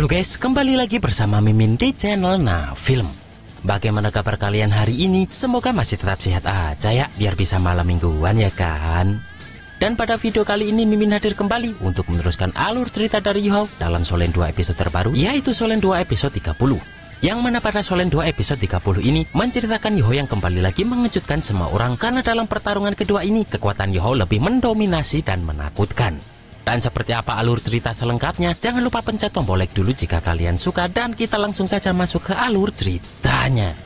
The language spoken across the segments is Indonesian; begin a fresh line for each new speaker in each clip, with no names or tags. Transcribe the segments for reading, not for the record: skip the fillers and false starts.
Halo guys, kembali lagi bersama Mimin di channel Nah Film. Bagaimana kabar kalian hari ini? Semoga masih tetap sehat aja ya, biar bisa malam mingguan ya kan. Dan pada video kali ini Mimin hadir kembali untuk meneruskan alur cerita dari Youhao dalam Solen 2 episode terbaru, yaitu Solen 2 episode 30. Yang mana pada Solen 2 episode 30 ini menceritakan Youhao yang kembali lagi mengejutkan semua orang, karena dalam pertarungan kedua ini kekuatan Youhao lebih mendominasi dan menakutkan. Dan seperti apa alur cerita selengkapnya, jangan lupa pencet tombol like dulu jika kalian suka, dan kita langsung saja masuk ke alur ceritanya.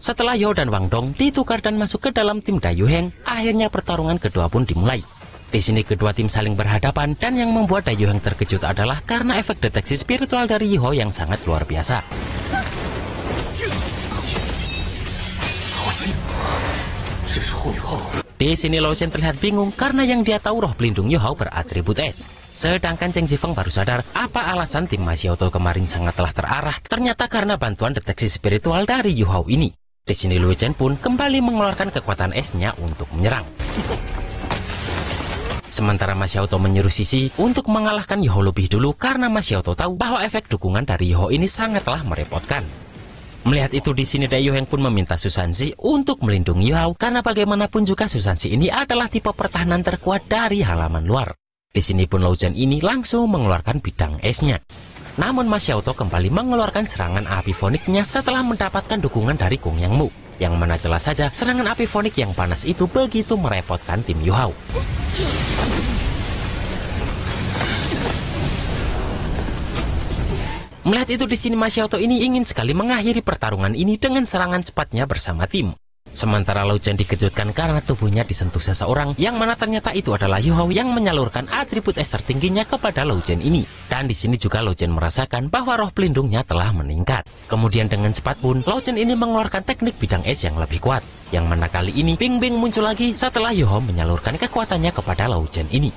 Setelah Youhao dan Wang Dong ditukar dan masuk ke dalam tim Daiyuheng, akhirnya pertarungan kedua pun dimulai. Di sini kedua tim saling berhadapan, dan yang membuat Daiyuheng terkejut adalah karena efek deteksi spiritual dari Youhao yang sangat luar biasa. Di sini Lao Chen terlihat bingung karena yang dia tahu roh pelindung Youhao beratribut es. Sedangkan Cheng Zifeng baru sadar apa alasan tim Ma Xiaotou kemarin sangatlah terarah, ternyata karena bantuan deteksi spiritual dari Youhao ini. Di sini Lu Chen pun kembali mengeluarkan kekuatan esnya untuk menyerang. Sementara Ma Xiaotou menyuruh Sisi untuk mengalahkan Youhao lebih dulu, karena Ma Xiaotou tahu bahwa efek dukungan dari Youhao ini sangatlah merepotkan. Melihat itu, di sini Daiyuheng pun meminta Susansi untuk melindungi Youhao, karena bagaimanapun juga Susansi ini adalah tipe pertahanan terkuat dari halaman luar. Di sini pun Lao Chen ini langsung mengeluarkan bidang esnya. Namun Ma Xiaotou kembali mengeluarkan serangan api foniknya setelah mendapatkan dukungan dari Gong Yang Mu, yang mana jelas saja serangan api fonik yang panas itu begitu merepotkan tim Youhao. Melihat itu, di sini Ma Xiaotou ini ingin sekali mengakhiri pertarungan ini dengan serangan cepatnya bersama tim. Sementara Lao Chen dikejutkan karena tubuhnya disentuh seseorang, yang mana ternyata itu adalah Youhao yang menyalurkan atribut es tertingginya kepada Lao Chen ini. Dan di sini juga Lao Chen merasakan bahwa roh pelindungnya telah meningkat. Kemudian dengan cepat pun Lao Chen ini mengeluarkan teknik bidang es yang lebih kuat, yang mana kali ini Bing Bing muncul lagi setelah Youhao menyalurkan kekuatannya kepada Lao Chen ini.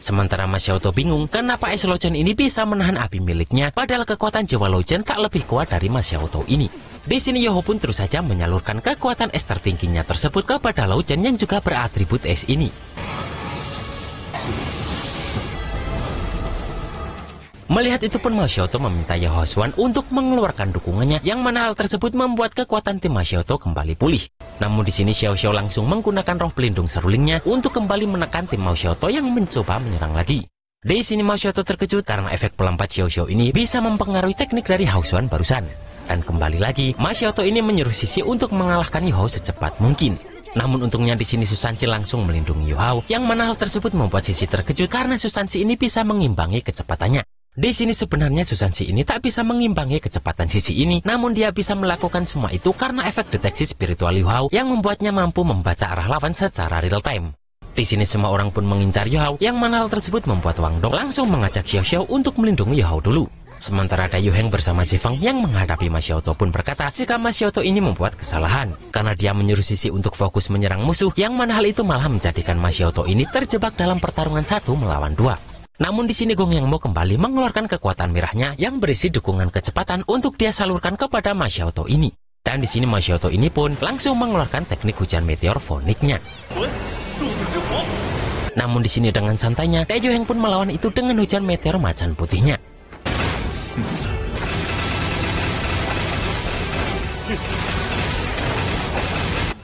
Sementara Ma Xiaotou bingung kenapa es Lao Chen ini bisa menahan api miliknya, padahal kekuatan jiwa Lao Chen tak lebih kuat dari Ma Xiaotou ini. Di sini Youhao pun terus saja menyalurkan kekuatan es tertingginya tersebut kepada Lao Chen yang juga beratribut es ini. Melihat itu pun Ma Xiaotou meminta Youhao Xuan untuk mengeluarkan dukungannya, yang mana hal tersebut membuat kekuatan tim Ma Xiaotou kembali pulih. Namun di sini Xiao Xiao langsung menggunakan roh pelindung serulingnya untuk kembali menekan tim Ma Xiaotou yang mencoba menyerang lagi. Di sini Ma Xiaotou terkejut karena efek pelompat Xiao Xiao ini bisa mempengaruhi teknik dari Hao Xuan barusan. Dan kembali lagi Ma Xiaotou ini menyuruh Sisi untuk mengalahkan Youhao secepat mungkin. Namun untungnya di sini Susansi langsung melindungi Youhao, yang mana hal tersebut membuat Sisi terkejut karena Susansi ini bisa mengimbangi kecepatannya. Di sini sebenarnya Susansi ini tak bisa mengimbangi kecepatan Sisi ini, namun dia bisa melakukan semua itu karena efek deteksi spiritual Youhao yang membuatnya mampu membaca arah lawan secara real time. Di sini semua orang pun mengincar Youhao, yang mana hal tersebut membuat Wang Dong langsung mengajak Xiao Xiao untuk melindungi Youhao dulu. Sementara Daiyuheng bersama Zifeng yang menghadapi Ma Xiaotou pun berkata jika Ma Xiaotou ini membuat kesalahan, karena dia menyuruh Sisi untuk fokus menyerang musuh, yang mana hal itu malah menjadikan Ma Xiaotou ini terjebak dalam pertarungan 1 melawan 2. Namun di sini Gong Yang Mo kembali mengeluarkan kekuatan merahnya yang berisi dukungan kecepatan untuk dia salurkan kepada Ma Xiaotou ini. Dan di sini Ma Xiaotou ini pun langsung mengeluarkan teknik hujan meteor foniknya. Namun di sini dengan santainya Daiyuheng pun melawan itu dengan hujan meteor macan putihnya.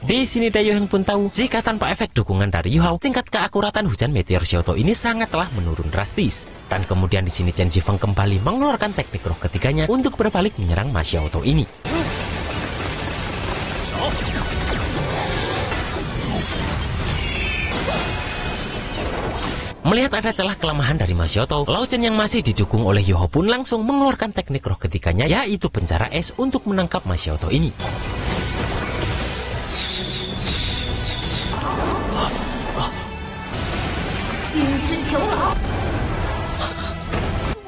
Di sini Daiyuheng pun tahu jika tanpa efek dukungan dari Youhao, tingkat keakuratan hujan meteor Xiaotou ini sangatlah menurun drastis. Dan kemudian di sini Chen Zifeng kembali mengeluarkan teknik roh ketiganya untuk berbalik menyerang Ma Xiaotou ini. Melihat ada celah kelemahan dari Ma Xiaotou, Lao Chen yang masih didukung oleh Youhao pun langsung mengeluarkan teknik roh ketiganya, yaitu penjara es, untuk menangkap Ma Xiaotou ini.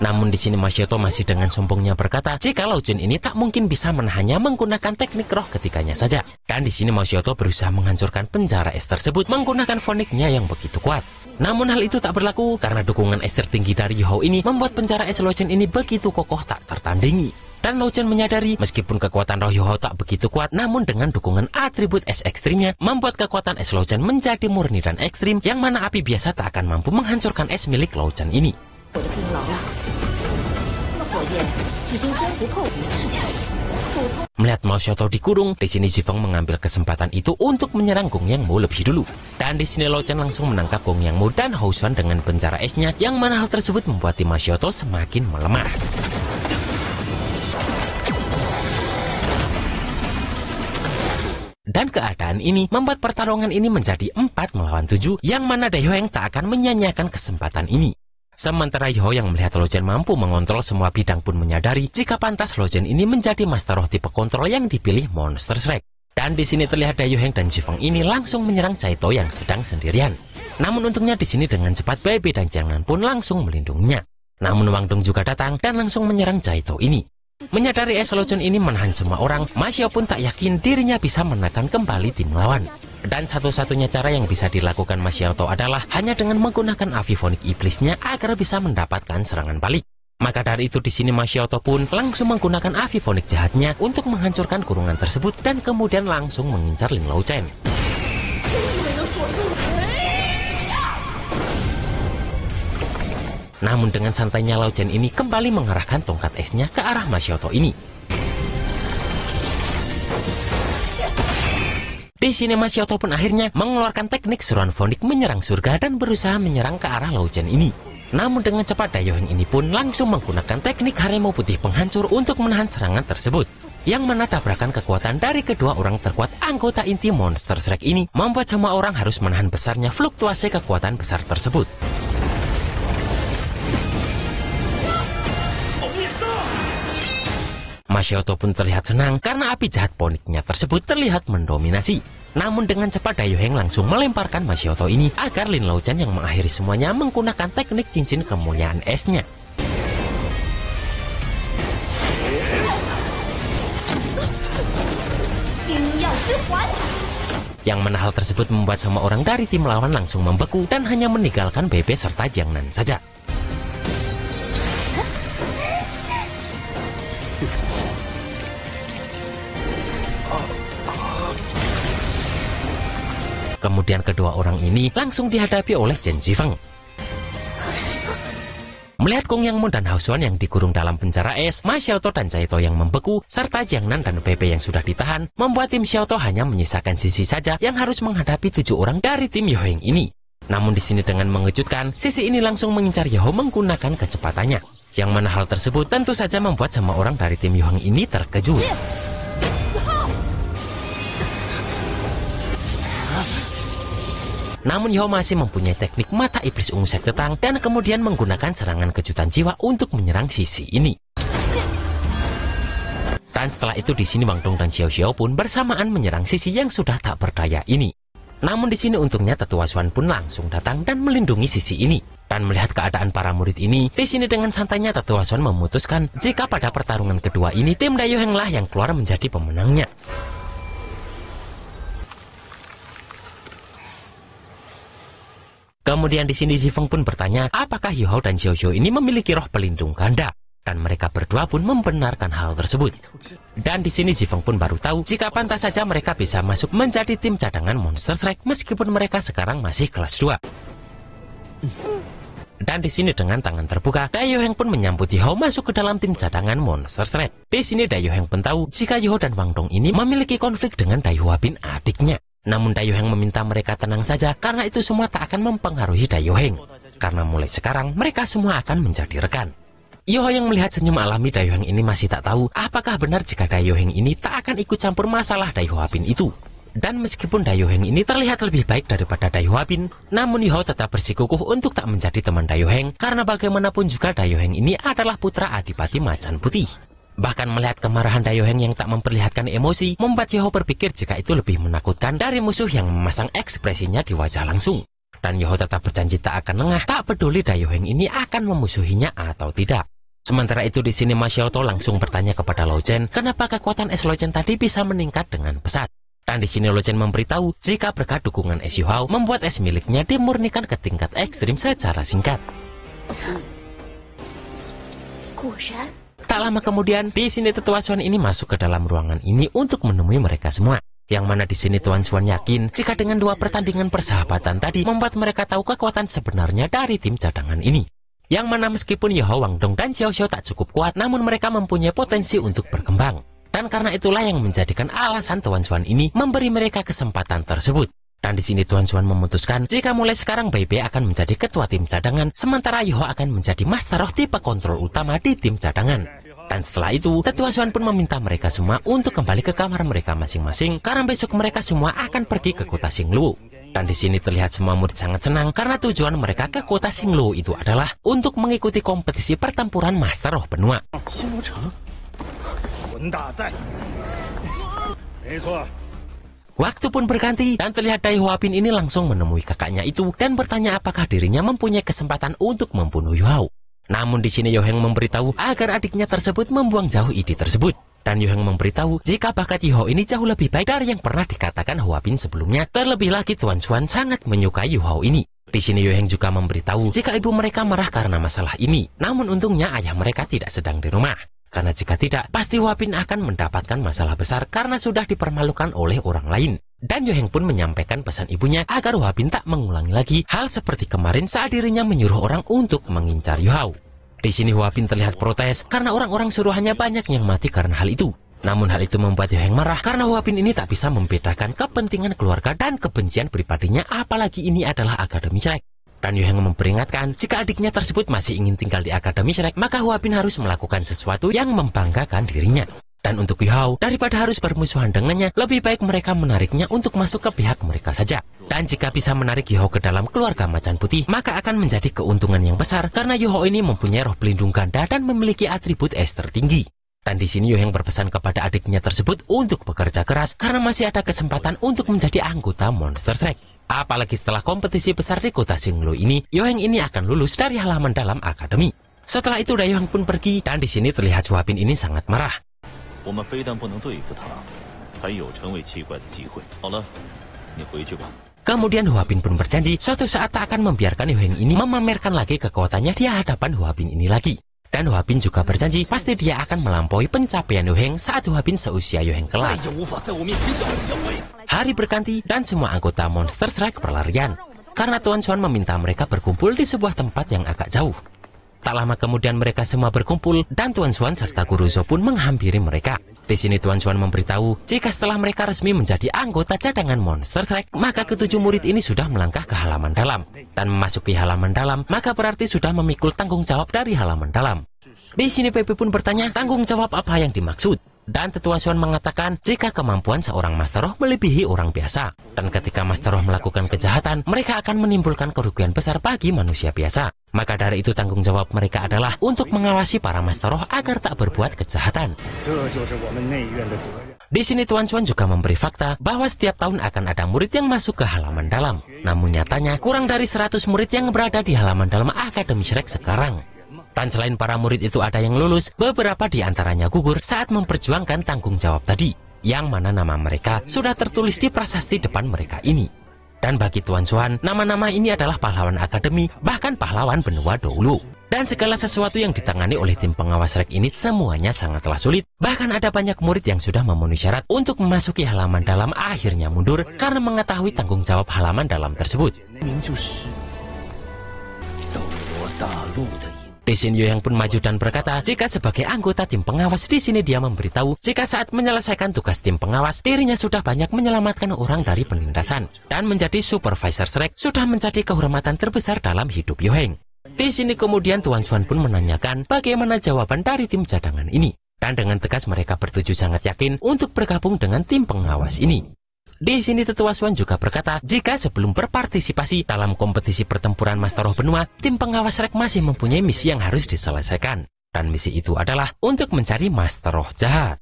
Namun di sini Masyoto masih dengan sombongnya berkata jika Lao Jun ini tak mungkin bisa menahannya menggunakan teknik roh ketikanya saja. Dan di sini Masyoto berusaha menghancurkan penjara es tersebut menggunakan foniknya yang begitu kuat. Namun hal itu tak berlaku karena dukungan es tertinggi dari Yohou ini membuat penjara es Lao Jun ini begitu kokoh tak tertandingi. Dan Lao Jun menyadari meskipun kekuatan roh Yohou tak begitu kuat, namun dengan dukungan atribut es ekstrimnya membuat kekuatan es Lao Jun menjadi murni dan ekstrim, yang mana api biasa tak akan mampu menghancurkan es milik Lao Jun ini. Melihat Masyoto dikurung, di sini Zifeng mengambil kesempatan itu untuk menyerang Gong Yang Mo lebih dulu. Dan di sini Lao Jun langsung menangkap Gong Yang Mo dan Hou Xuan dengan penjara esnya, yang mana hal tersebut membuat tim Masyoto semakin melemah. Dan keadaan ini membuat pertarungan ini menjadi 4 melawan 7, yang mana Daiheng tak akan menyanyiakan kesempatan ini. Sementara Yohou yang melihat Lao Jun mampu mengontrol semua bidang pun menyadari jika pantas Lao Jun ini menjadi master roh tipe kontrol yang dipilih Monster Strike. Dan di sini terlihat Daiheng dan Zifeng ini langsung menyerang Caito yang sedang sendirian. Namun untungnya di sini dengan cepat Bebe dan Jiangnan pun langsung melindunginya. Namun Wang Dong juga datang dan langsung menyerang Caito ini. Menyadari es Lao Jun ini menahan semua orang, Ma Xiao pun tak yakin dirinya bisa menekan kembali tim lawan. Dan satu-satunya cara yang bisa dilakukan Ma Xiao adalah hanya dengan menggunakan api fonik iblisnya agar bisa mendapatkan serangan balik. Maka dari itu di sini Ma Xiao pun langsung menggunakan api fonik jahatnya untuk menghancurkan kurungan tersebut dan kemudian langsung mengincar Lin Lao Chen. Namun dengan santainya Lao Chen ini kembali mengarahkan tongkat esnya ke arah Masyoto ini. Di sini Masyoto pun akhirnya mengeluarkan teknik seruan fonik menyerang surga dan berusaha menyerang ke arah Lao Chen ini. Namun dengan cepat Daiheng ini pun langsung menggunakan teknik harimau putih penghancur untuk menahan serangan tersebut. Yang mana tabrakan kekuatan dari kedua orang terkuat anggota inti Monster Strike ini membuat semua orang harus menahan besarnya fluktuasi kekuatan besar tersebut. Masyoto pun terlihat senang karena api jahat poniknya tersebut terlihat mendominasi. Namun dengan cepat Daiheng langsung melemparkan Masyoto ini agar Lin Lao Chen yang mengakhiri semuanya menggunakan teknik cincin kemuliaan esnya. Yang mana hal tersebut membuat semua orang dari tim lawan langsung membeku dan hanya meninggalkan Bebe serta Jiangnan saja. Kemudian kedua orang ini langsung dihadapi oleh Chen Zifeng. Melihat Gong Yang Mo dan Hou Xuan yang dikurung dalam penjara es, Ma Xiaoto dan Caito yang membeku, serta Jiangnan dan Bebe yang sudah ditahan, membuat tim Xiaoto hanya menyisakan Sisi saja yang harus menghadapi 7 orang dari tim Yoheng ini. Namun di sini dengan mengejutkan, Sisi ini langsung mengincar Yohou menggunakan kecepatannya. Yang mana hal tersebut tentu saja membuat semua orang dari tim Yoheng ini terkejut. Namun Yohou masih mempunyai teknik mata iblis ungu sektetang dan kemudian menggunakan serangan kejutan jiwa untuk menyerang Sisi ini. Dan setelah itu di sini Wang Dong dan Xiao Xiao pun bersamaan menyerang Sisi yang sudah tak berdaya ini. Namun di sini untungnya Tetua Xuan pun langsung datang dan melindungi Sisi ini. Dan melihat keadaan para murid ini, di sini dengan santainya Tetua Xuan memutuskan jika pada pertarungan kedua ini tim Daiheng lah yang keluar menjadi pemenangnya. Kemudian di sini Zifeng pun bertanya apakah Yohou dan Xiao Xiao ini memiliki roh pelindung ganda, dan mereka berdua pun membenarkan hal tersebut. Dan di sini Zifeng pun baru tahu jika pantas saja mereka bisa masuk menjadi tim cadangan Monster Strike meskipun mereka sekarang masih kelas 2. Dan di sini dengan tangan terbuka, Daiheng pun menyambut Yohou masuk ke dalam tim cadangan Monster Strike. Di sini Daiheng pun tahu jika Yohou dan Wang Dong ini memiliki konflik dengan Daihua Bin adiknya. Namun Daiheng meminta mereka tenang saja karena itu semua tak akan mempengaruhi Daiheng. Karena mulai sekarang mereka semua akan menjadi rekan. Yohou yang melihat senyum alami Daiheng ini masih tak tahu apakah benar jika Daiheng ini tak akan ikut campur masalah Daihua Bin itu. Dan meskipun Daiheng ini terlihat lebih baik daripada Daihua Bin, namun Yohou tetap bersikukuh untuk tak menjadi teman Daiheng karena bagaimanapun juga Daiheng ini adalah putra Adipati Macan Putih. Bahkan melihat kemarahan Daiheng yang tak memperlihatkan emosi, membuat Yohou berpikir jika itu lebih menakutkan dari musuh yang memasang ekspresinya di wajah langsung. Dan Yohou tetap berjanji tak akan lengah, tak peduli Daiheng ini akan memusuhinya atau tidak. Sementara itu di sini Ma Xiaotou langsung bertanya kepada Lao Chen, kenapa kekuatan es Lao Chen tadi bisa meningkat dengan pesat. Dan di sini Lao Chen memberitahu jika berkat dukungan es Yu Hao membuat es miliknya dimurnikan ke tingkat ekstrim secara singkat. Tak lama kemudian, di sini tetua Xuan ini masuk ke dalam ruangan ini untuk menemui mereka semua. Yang mana di sini Tuan Xuan yakin jika dengan 2 pertandingan persahabatan tadi membuat mereka tahu kekuatan sebenarnya dari tim cadangan ini. Yang mana meskipun Yu Hao, Wang Dong, dan Xiao Xiao tak cukup kuat, namun mereka mempunyai potensi untuk berkembang. Dan karena itulah yang menjadikan alasan Tuan Xuan ini memberi mereka kesempatan tersebut. Dan di sini Tuan Xuan memutuskan jika mulai sekarang Bai Bei akan menjadi ketua tim cadangan, sementara Yu Hao akan menjadi Master Roh tipe kontrol utama di tim cadangan. Dan setelah itu, tetua Xuan pun meminta mereka semua untuk kembali ke kamar mereka masing-masing karena besok mereka semua akan pergi ke kota Xinglu. Dan di sini terlihat semua murid sangat senang karena tujuan mereka ke kota Xinglu itu adalah untuk mengikuti kompetisi pertempuran Master Roh benua. Waktu pun berganti dan terlihat Dai Huapin ini langsung menemui kakaknya itu dan bertanya apakah dirinya mempunyai kesempatan untuk membunuh Yu Hao. Namun di sini Yu Heng memberitahu agar adiknya tersebut membuang jauh ide tersebut. Dan Yu Heng memberitahu jika bakat Yu Hao ini jauh lebih baik dari yang pernah dikatakan Huapin sebelumnya. Terlebih lagi Tuan Xuan sangat menyukai Yu Hao ini. Di sini Yu Heng juga memberitahu jika ibu mereka marah karena masalah ini. Namun untungnya ayah mereka tidak sedang di rumah. Karena jika tidak, pasti Huapin akan mendapatkan masalah besar karena sudah dipermalukan oleh orang lain. Dan Yu Heng pun menyampaikan pesan ibunya agar Huapin tak mengulangi lagi hal seperti kemarin saat dirinya menyuruh orang untuk mengincar Yu Hao. Di sini Huapin terlihat protes karena orang-orang suruhannya banyak yang mati karena hal itu. Namun hal itu membuat Yu Heng marah karena Huapin ini tak bisa membedakan kepentingan keluarga dan kebencian pribadinya, apalagi ini adalah Akademi Shrek. Dan Yu Heng memperingatkan jika adiknya tersebut masih ingin tinggal di Akademi Shrek, maka Huapin harus melakukan sesuatu yang membanggakan dirinya. Dan untuk Yu Hao, daripada harus bermusuhan dengannya, lebih baik mereka menariknya untuk masuk ke pihak mereka saja. Dan jika bisa menarik Yu Hao ke dalam keluarga Macan Putih, maka akan menjadi keuntungan yang besar karena Yu Hao ini mempunyai roh pelindung ganda dan memiliki atribut es tertinggi. Dan di sini Yu Heng berpesan kepada adiknya tersebut untuk bekerja keras karena masih ada kesempatan untuk menjadi anggota Monster Shrek. Apalagi setelah kompetisi besar di kota Xinglu ini, Yu Heng ini akan lulus dari halaman dalam akademi. Setelah itu Yu Heng pun pergi dan di sini terlihat Huapin ini sangat marah. Kemudian Huapin pun berjanji suatu saat tak akan membiarkan Yu Heng ini memamerkan lagi kekuatannya di hadapan Huapin ini lagi. Dan Huapin juga berjanji pasti dia akan melampaui pencapaian Yu Heng saat Huapin seusia Yu Heng kelak. Hari berganti dan semua anggota Monster Shrek berlarian karena Tuan Xuan meminta mereka berkumpul di sebuah tempat yang agak jauh. Tak lama kemudian mereka semua berkumpul dan Tuan Xuan serta Guru Zhou pun menghampiri mereka. Di sini Tuan Xuan memberitahu jika setelah mereka resmi menjadi anggota cadangan Monster Shrek, maka ketujuh murid ini sudah melangkah ke halaman dalam. Dan memasuki halaman dalam, maka berarti sudah memikul tanggung jawab dari halaman dalam. Di sini Pepe pun bertanya tanggung jawab apa yang dimaksud. Dan Tetua Xuan mengatakan jika kemampuan seorang Master Roh melebihi orang biasa. Dan ketika Master Roh melakukan kejahatan, mereka akan menimbulkan kerugian besar bagi manusia biasa. Maka dari itu tanggung jawab mereka adalah untuk mengawasi para Master Roh agar tak berbuat kejahatan. Di sini Tuan Xuan juga memberi fakta bahwa setiap tahun akan ada murid yang masuk ke halaman dalam. Namun nyatanya kurang dari 100 murid yang berada di halaman dalam Akademi Shrek sekarang. Dan selain para murid itu ada yang lulus, beberapa di antaranya gugur saat memperjuangkan tanggung jawab tadi, yang mana nama mereka sudah tertulis di prasasti depan mereka ini. Dan bagi Tuan Xuan, nama-nama ini adalah pahlawan akademi, bahkan pahlawan benua dahulu. Dan segala sesuatu yang ditangani oleh tim pengawas Shrek ini semuanya sangatlah sulit. Bahkan ada banyak murid yang sudah memenuhi syarat untuk memasuki halaman dalam akhirnya mundur karena mengetahui tanggung jawab halaman dalam tersebut. Di sini Yu Heng pun maju dan berkata jika sebagai anggota tim pengawas di sini dia memberitahu jika saat menyelesaikan tugas tim pengawas dirinya sudah banyak menyelamatkan orang dari penindasan dan menjadi supervisor Shrek sudah menjadi kehormatan terbesar dalam hidup Yu Heng. Di sini kemudian Tuan Xuan pun menanyakan bagaimana jawaban dari tim cadangan ini dan dengan tegas mereka bertujuh sangat yakin untuk bergabung dengan tim pengawas ini. Di sini Tetua Xuan juga berkata, jika sebelum berpartisipasi dalam kompetisi pertempuran Master Roh benua, tim pengawas Shrek masih mempunyai misi yang harus diselesaikan. Dan misi itu adalah untuk mencari Master Roh jahat.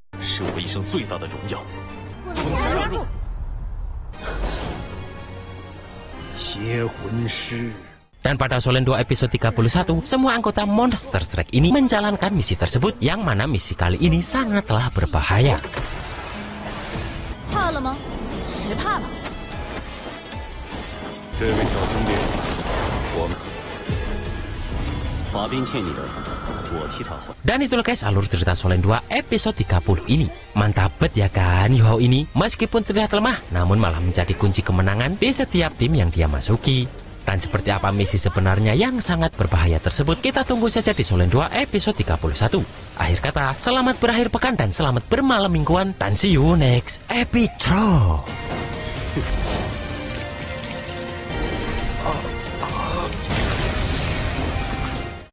Dan pada Solen 2 episode 31, semua anggota Monster Strike ini menjalankan misi tersebut, yang mana misi kali ini sangatlah berbahaya.
怕了吗？谁怕了？
这位小兄弟，我们华彬欠你的，我替他还。
Dan itulah guys alur cerita Solen 2 episode 30 ini. Mantap bet ya kan Yoho ini. Meskipun terlihat lemah, namun malah menjadi kunci kemenangan di setiap tim yang dia masuki. Dan seperti apa misi sebenarnya yang sangat berbahaya tersebut, kita tunggu saja di Solen 2 episode 31. Akhir kata, selamat berakhir pekan dan selamat bermalam mingguan. Dan see you next episode.